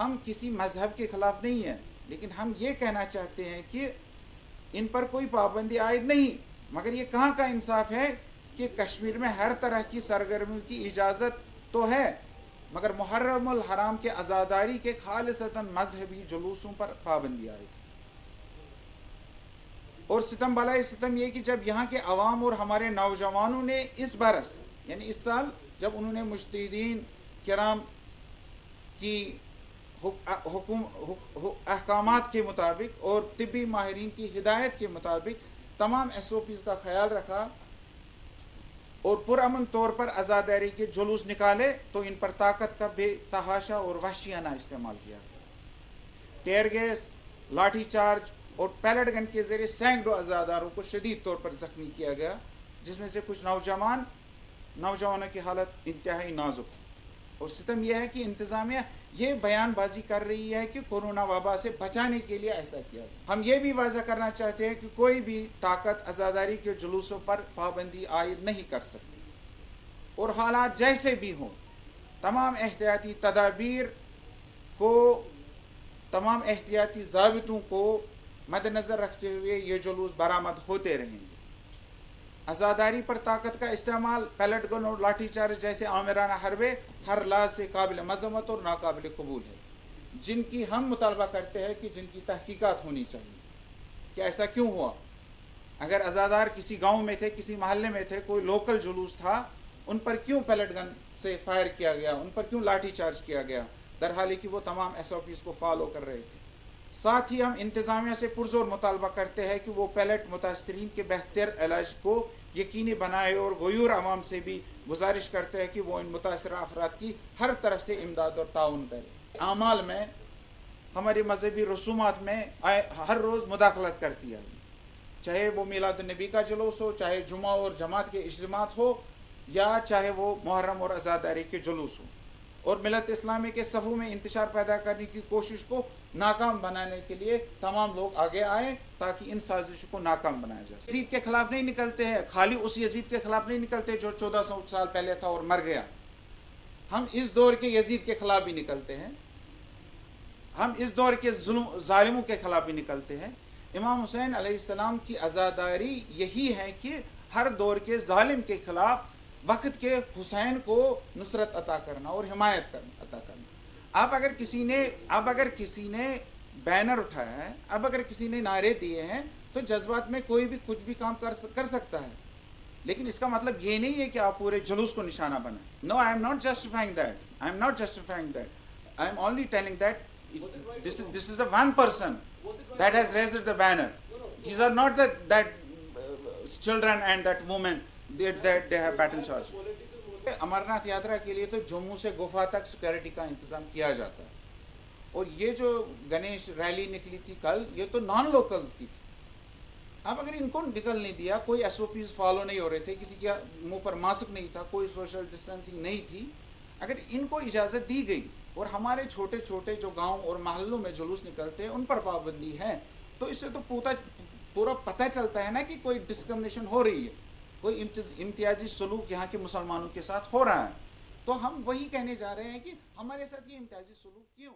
ہم کسی مذہب کے خلاف نہیں ہیں، لیکن ہم یہ کہنا چاہتے ہیں کہ ان پر کوئی پابندی عائد نہیں، مگر یہ کہاں کا انصاف ہے کہ کشمیر میں ہر طرح کی سرگرمیوں کی اجازت تو ہے، مگر محرم الحرام کے عزاداری کے خالصتاً مذہبی جلوسوں پر پابندی عائد ہے۔ اور ستم بالائے ستم یہ کہ جب یہاں کے عوام اور ہمارے نوجوانوں نے اس برس یعنی اس سال جب انہوں نے مجتہدین کرام کی احکامات کے مطابق اور طبی ماہرین کی ہدایت کے مطابق تمام ایس او پیز کا خیال رکھا اور پرامن طور پر عزاداری کے جلوس نکالے، تو ان پر طاقت کا بے تحاشا اور وحشیانہ استعمال کیا گیا۔ ٹیئر گیس، لاٹھی چارج اور پیلٹ گن کے ذریعے سینکڑوں عزاداروں کو شدید طور پر زخمی کیا گیا، جس میں سے کچھ نوجوانوں کی حالت انتہائی نازک ہے۔ اور ستم یہ ہے کہ انتظامیہ یہ بیان بازی کر رہی ہے کہ کورونا وبا سے بچانے کے لیے ایسا کیا گیا۔ ہم یہ بھی واضح کرنا چاہتے ہیں کہ کوئی بھی طاقت عزاداری کے جلوسوں پر پابندی عائد نہیں کر سکتی، اور حالات جیسے بھی ہوں تمام احتیاطی ضابطوں کو مد نظر رکھتے ہوئے یہ جلوس برآمد ہوتے رہیں گے۔ عزاداری پر طاقت کا استعمال، پیلٹ گن اور لاٹھی چارج جیسے آمرانہ حربے ہر لحاظ سے قابل مذمت اور ناقابل قبول ہے، جن کی ہم مطالبہ کرتے ہیں کہ جن کی تحقیقات ہونی چاہیے کہ ایسا کیوں ہوا۔ اگر عزادار کسی گاؤں میں تھے، کسی محلے میں تھے، کوئی لوکل جلوس تھا، ان پر کیوں پیلٹ گن سے فائر کیا گیا، ان پر کیوں لاٹھی چارج کیا گیا، درحالی کہ وہ تمام ایس او پیز کو فالو کر رہے تھے۔ ساتھ ہی ہم انتظامیہ سے پرزور مطالبہ کرتے ہیں کہ وہ پیلٹ متاثرین کے بہتر علاج کو یقینی بنائے، اور غیور عوام سے بھی گزارش کرتے ہیں کہ وہ ان متاثرہ افراد کی ہر طرف سے امداد اور تعاون کرے۔ اعمال میں ہماری مذہبی رسومات میں ہر روز مداخلت کرتی آئی، چاہے وہ میلاد النبی کا جلوس ہو، چاہے جمعہ اور جماعت کے اجتماعات ہو، یا چاہے وہ محرم اور عزاداری کے جلوس ہو، اور ملت اسلامی کے صفوں میں انتشار پیدا کرنے کی کوشش کو ناکام بنانے کے لیے تمام لوگ آگے آئیں تاکہ ان سازشوں کو ناکام بنایا جائے۔ یزید کے خلاف نہیں نکلتے ہیں، خالی اس یزید کے خلاف نہیں نکلتے جو 1400 سال پہلے تھا اور مر گیا، ہم اس دور کے یزید کے خلاف بھی نکلتے ہیں، ہم اس دور کے ظالموں کے خلاف بھی نکلتے ہیں۔ امام حسین علیہ السلام کی عزاداری یہی ہے کہ ہر دور کے ظالم کے خلاف وقت کے حسین کو نصرت عطا کرنا اور حمایت عطا کرنا۔ اب اگر کسی نے بینر اٹھایا ہے، اب اگر کسی نے نعرے دیے ہیں، تو جذبات میں کوئی بھی کچھ بھی کام کر سکتا ہے، لیکن اس کا مطلب یہ نہیں ہے کہ آپ پورے جلوس کو نشانہ بنائیں۔ No, I am not justifying that. I am not justifying that. I am only telling that this is a one person that has raised the banner. These are not that children and that women that they have baton charge. Amarnath یاترا کے لیے تو جموں سے گفا تک security کا انتظام کیا جاتا ہے، اور یہ جو گنیش ریلی نکلی تھی کل، یہ تو نان لوکلز کی تھی۔ اب اگر ان کو نکل نہیں دیا، کوئی ایس او پیز فالو نہیں ہو رہے تھے، کسی کے منہ پر ماسک نہیں تھا، کوئی سوشل ڈسٹینسنگ نہیں تھی، اگر ان کو اجازت دی گئی اور ہمارے چھوٹے چھوٹے جو گاؤں اور محلوں میں جلوس نکلتے ہیں ان پر پابندی ہے، تو اس سے تو پورا پتہ چلتا ہے نا کہ کوئی ڈسکرمنیشن ہو رہی ہے، کوئی امتیازی سلوک یہاں کے مسلمانوں کے ساتھ ہو رہا ہے۔ تو ہم وہی کہنے جا رہے ہیں کہ ہمارے ساتھ یہ امتیازی سلوک کیوں؟